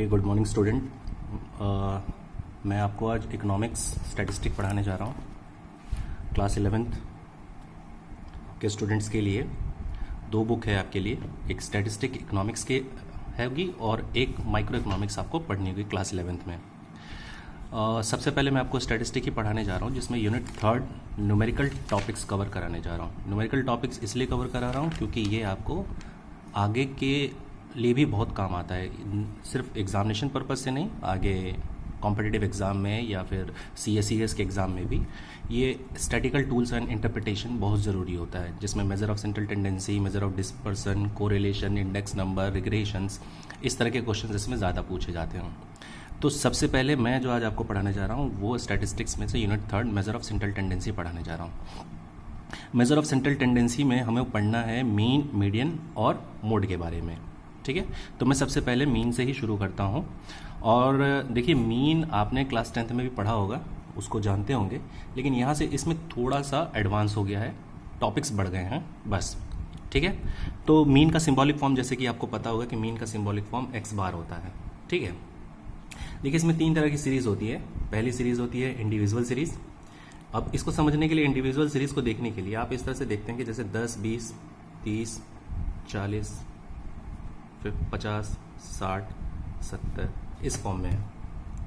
Okay, good morning student. मैं आपको आज इकोनॉमिक्स स्टैटिस्टिक पढ़ाने जा रहा हूँ क्लास 11th के स्टूडेंट्स के लिए। दो बुक है आपके लिए, एक स्टैटिस्टिक इकोनॉमिक्स के होगी और एक माइक्रो इकोनॉमिक्स आपको पढ़नी होगी क्लास 11th में। सबसे पहले मैं आपको स्टैटिस्टिक ही पढ़ाने जा रहा हूँ, जिसमें यूनिट 3 न्यूमेरिकल टॉपिक्स कवर कराने जा रहा हूँ। न्यूमेरिकल टॉपिक्स इसलिए कवर करा रहा हूँ क्योंकि ये आपको आगे के लिए भी बहुत काम आता है, सिर्फ एग्जामिनेशन पर्पज से नहीं, आगे कॉम्पिटिटिव एग्ज़ाम में या फिर CSES के एग्ज़ाम में भी ये स्टैटिकल टूल्स एंड इंटरप्रिटेशन बहुत ज़रूरी होता है, जिसमें measure of central tendency, measure of dispersion, correlation, index number, regressions, इस तरह के क्वेश्चन इसमें ज़्यादा पूछे जाते हैं। तो सबसे पहले मैं जो आज आपको पढ़ाने जा रहा हूँ वो स्टैटिस्टिक्स में से unit 3 measure of central tendency पढ़ाने जा रहा हूँ। मेजर ऑफ सेंट्रल टेंडेंसी में हमें पढ़ना है मीन, मीडियन और मोड के बारे में। ठीक है, तो मैं सबसे पहले मीन से ही शुरू करता हूँ। और देखिए, मीन आपने क्लास 10th में भी पढ़ा होगा, उसको जानते होंगे, लेकिन यहाँ से इसमें थोड़ा सा एडवांस हो गया है, टॉपिक्स बढ़ गए हैं बस। ठीक है, तो मीन का सिंबॉलिक फॉर्म, जैसे कि आपको पता होगा कि मीन का सिंबॉलिक फॉर्म x बार होता है। ठीक है, देखिए इसमें 3 तरह की सीरीज़ होती है। पहली सीरीज़ होती है इंडिविजुअल सीरीज़। अब इसको समझने के लिए, इंडिविजुअल सीरीज़ को देखने के लिए आप इस तरह से देखते हैं कि जैसे 10, 20, 30, 40, 50, 60, 70 इस फॉर्म में है।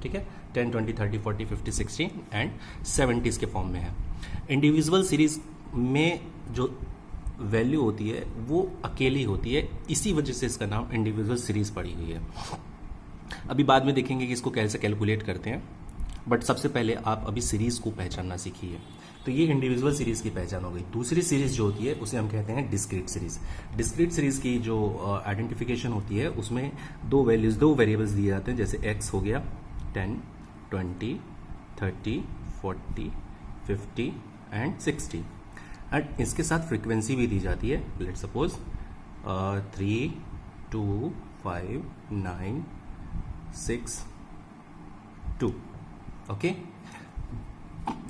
ठीक है, 10, 20, 30, 40, 50, 60 एंड 70 के फॉर्म में है। इंडिविजुअल सीरीज़ में जो वैल्यू होती है वो अकेली होती है, इसी वजह से इसका नाम इंडिविजुअल सीरीज़ पड़ी हुई है। अभी बाद में देखेंगे कि इसको कैसे कैलकुलेट करते हैं, बट सबसे पहले आप अभी सीरीज़ को पहचानना सीखिए। तो ये इंडिविजुअल सीरीज़ की पहचान हो गई। दूसरी सीरीज़ जो होती है उसे हम कहते हैं डिस्क्रीट सीरीज़। डिस्क्रीट सीरीज़ की जो आइडेंटिफिकेशन होती है उसमें दो वेरिएबल्स दिए जाते हैं, जैसे x हो गया 10, 20, 30, 40, 50 एंड 60 एंड इसके साथ फ्रीक्वेंसी भी दी जाती है। Let's suppose 3, 2, 5, 9, 6, 2। ओके,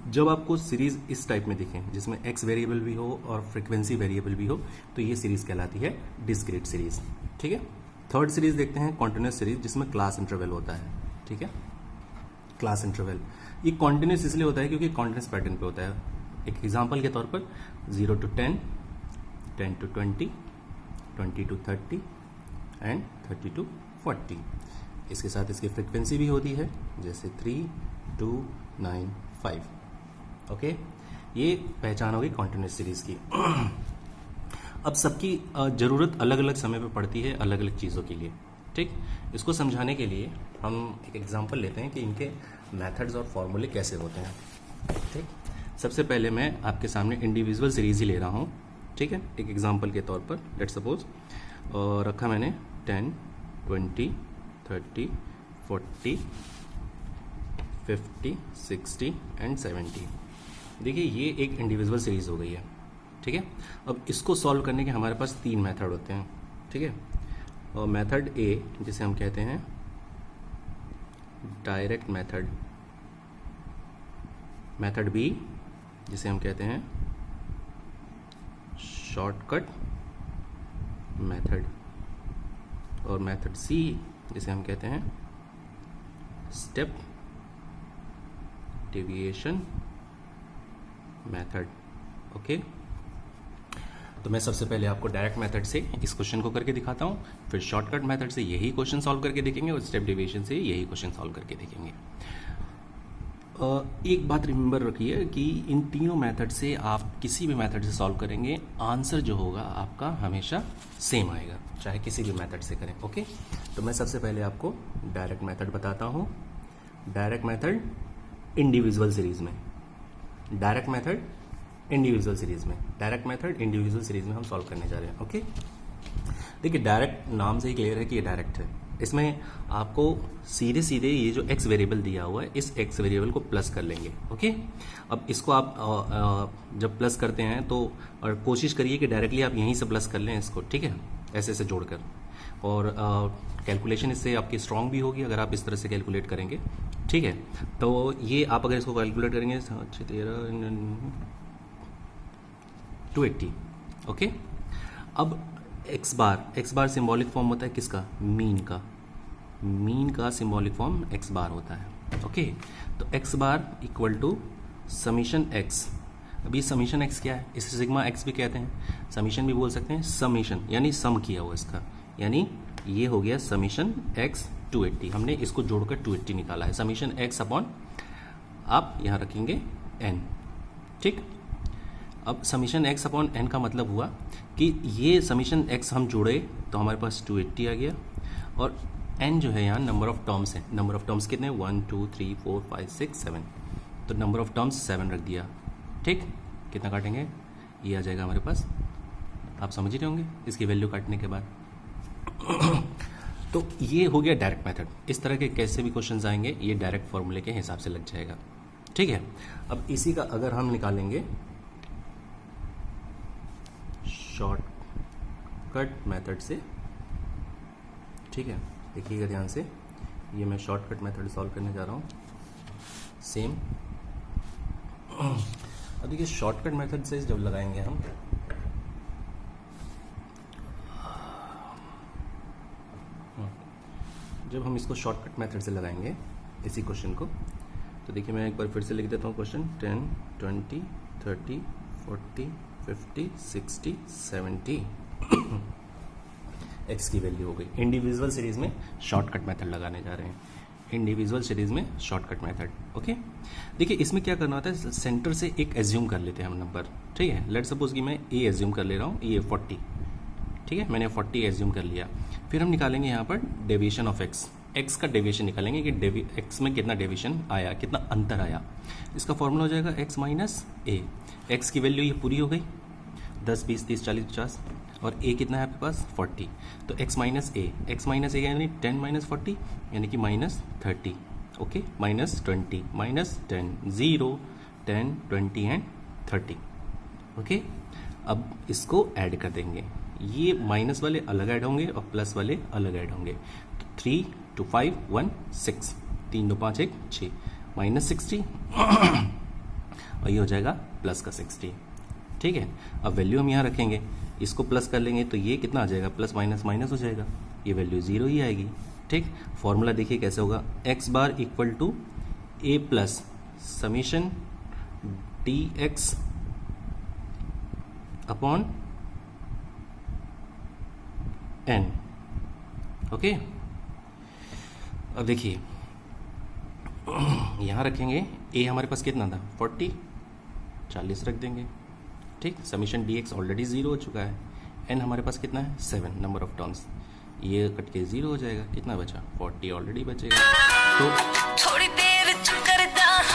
जब आपको सीरीज इस टाइप में दिखें जिसमें x वेरिएबल भी हो और फ्रीक्वेंसी वेरिएबल भी हो, तो ये सीरीज कहलाती है डिस्क्रीट सीरीज। ठीक है, थर्ड सीरीज देखते हैं कॉन्टिन्यूस सीरीज, जिसमें क्लास इंटरवल होता है। ठीक है, क्लास इंटरवल ये कॉन्टिन्यूस इसलिए होता है क्योंकि कॉन्टिन्यूस पैटर्न पे होता है। एक एग्जांपल के तौर पर 0 to 10, 10 to 20, 20 to 30 and 30 to 40। इसके साथ इसकी फ्रीक्वेंसी भी होती है, जैसे 3, 2, 9, 5। ओके, ये पहचान होगी कॉन्टिन्यूस सीरीज की। अब सबकी ज़रूरत अलग अलग समय पे पड़ती है, अलग अलग चीज़ों के लिए। ठीक, इसको समझाने के लिए हम एक एग्जांपल लेते हैं कि इनके मेथड्स और फॉर्मूले कैसे होते हैं। ठीक, सबसे पहले मैं आपके सामने इंडिविजुअल सीरीज ही ले रहा हूँ। ठीक है, एक एग्जांपल के तौर पर लेट्स सपोज रखा मैंने 10, 20, 30, 40, 50, 60 एंड 70। देखिए ये एक इंडिविजुअल सीरीज़ हो गई है। ठीक है, अब इसको सॉल्व करने के हमारे पास 3 मेथड होते हैं। ठीक है, और मेथड ए जिसे हम कहते हैं डायरेक्ट मेथड, मेथड बी जिसे हम कहते हैं शॉर्टकट मेथड, और मेथड सी जिसे हम कहते हैं स्टेप डेविएशन मेथड। ओके, तो मैं सबसे पहले आपको डायरेक्ट मेथड से इस क्वेश्चन को करके दिखाता हूँ, फिर शॉर्टकट मेथड से यही क्वेश्चन सॉल्व करके देखेंगे और स्टेप डेविएशन से यही क्वेश्चन सॉल्व करके देखेंगे। एक बात रिमेंबर रखिए कि इन तीनों मेथड से आप किसी भी मेथड से सॉल्व करेंगे, आंसर जो होगा आपका हमेशा सेम आएगा, चाहे किसी भी मेथड से करें। ओके, तो मैं सबसे पहले आपको डायरेक्ट मेथड बताता हूँ। डायरेक्ट मेथड इंडिविजुअल सीरीज में, डायरेक्ट मेथड इंडिविजुअल सीरीज में, डायरेक्ट मेथड इंडिविजुअल सीरीज में हम सॉल्व करने जा रहे हैं। ओके, देखिए डायरेक्ट नाम से ही क्लियर है कि ये डायरेक्ट है। इसमें आपको सीधे सीधे ये जो x वेरिएबल दिया हुआ है, इस x वेरिएबल को प्लस कर लेंगे। ओके, अब इसको आप जब प्लस करते हैं तो और कोशिश करिए कि डायरेक्टली आप यहीं से प्लस कर लें इसको। ठीक है, ऐसे ऐसे जोड़कर, और कैलकुलेशन इससे आपकी स्ट्रांग भी होगी अगर आप इस तरह से कैलकुलेट करेंगे। ठीक है, तो ये आप अगर इसको कैलकुलेट करेंगे 280। ओके, अब एक्स बार सिंबॉलिक फॉर्म होता है किसका? मीन का। मीन का सिंबॉलिक फॉर्म एक्स बार होता है। ओके, तो x bar equal to summation x. अभी समीशन एक्स क्या है? इसे सिग्मा एक्स भी कहते हैं, समीशन भी बोल सकते हैं, समीशन यानी सम किया हुआ इसका, यानी ये हो गया समीशन एक्स 280। हमने इसको जोड़कर 280 निकाला है। समीशन एक्स अपॉन आप यहाँ रखेंगे एन। ठीक, अब समीशन एक्स अपॉन एन का मतलब हुआ कि ये समीशन एक्स हम जोड़े तो हमारे पास 280 आ गया, और एन जो है यहाँ नंबर ऑफ टर्म्स है। नंबर ऑफ टर्म्स कितने? 1 2 3 4 5 6 7, तो नंबर ऑफ टर्म्स 7 रख दिया। ठीक, कितना काटेंगे? ये आ जाएगा हमारे पास, आप समझ ही रहे होंगे इसकी वैल्यू काटने के बाद। तो ये हो गया डायरेक्ट मेथड। इस तरह के कैसे भी क्वेश्चंस आएंगे ये डायरेक्ट फॉर्मूले के हिसाब से लग जाएगा। ठीक है, अब इसी का अगर हम निकालेंगे शॉर्टकट मेथड से, ठीक है, देखिएगा ध्यान से, ये मैं शॉर्टकट मेथड सॉल्व करने जा रहा हूँ सेम। अब देखिए शॉर्टकट मेथड से जब लगाएंगे हम, जब हम इसको शॉर्टकट मेथड से लगाएंगे इसी क्वेश्चन को, तो देखिए मैं एक बार फिर से लिख देता हूँ क्वेश्चन। 10 20 30 40 50 60 70 एक्स की वैल्यू हो गई। इंडिविजुअल सीरीज में शॉर्टकट मेथड लगाने जा रहे हैं, इंडिविजुअल सीरीज में शॉर्टकट मेथड। ओके, देखिए इसमें क्या करना होता है, सेंटर से एक एज्यूम कर लेते हैं हम नंबर। ठीक है, लेट सपोज कि मैं ए एज्यूम कर ले रहा हूँ, ये 40। ठीक है, मैंने 40 एज्यूम कर लिया। फिर हम निकालेंगे यहाँ पर डेविएशन ऑफ एक्स, एक्स का डेविएशन निकालेंगे कि एक्स में कितना डेविएशन आया, कितना अंतर आया। इसका फॉर्मूला हो जाएगा एक्स माइनस ए। एक्स की वैल्यू ये पूरी हो गई, 10 20 30 40 50, और ए कितना है आपके पास? 40। तो एक्स माइनस ए, एक्स माइनस ए यानी 10 माइनस 40 यानी कि minus 30। Okay, minus 20 minus 10, 0 10 20 and 30। Okay, अब इसको ऐड कर देंगे, ये माइनस वाले अलग ऐड होंगे और प्लस वाले अलग ऐड होंगे। तो 3 2 5 1 6, 3 2 5 1 6, माइनस 60 और ये हो जाएगा प्लस का 60। ठीक है, अब वैल्यू हम यहाँ रखेंगे, इसको प्लस कर लेंगे तो ये कितना आ जाएगा? प्लस माइनस माइनस हो जाएगा, ये वैल्यू 0 ही आएगी। ठीक, फॉर्मूला देखिए कैसे होगा, x bar equal to a plus summation d x upon n. Okay, अब देखिए यहाँ रखेंगे, ए हमारे पास कितना था? 40, 40 रख देंगे। ठीक, समीशन डी एक्स ऑलरेडी 0 हो चुका है। एन हमारे पास कितना है? 7 नंबर ऑफ टर्म्स, ये कट के 0 हो जाएगा। कितना बचा? 40 ऑलरेडी बचेगा। तो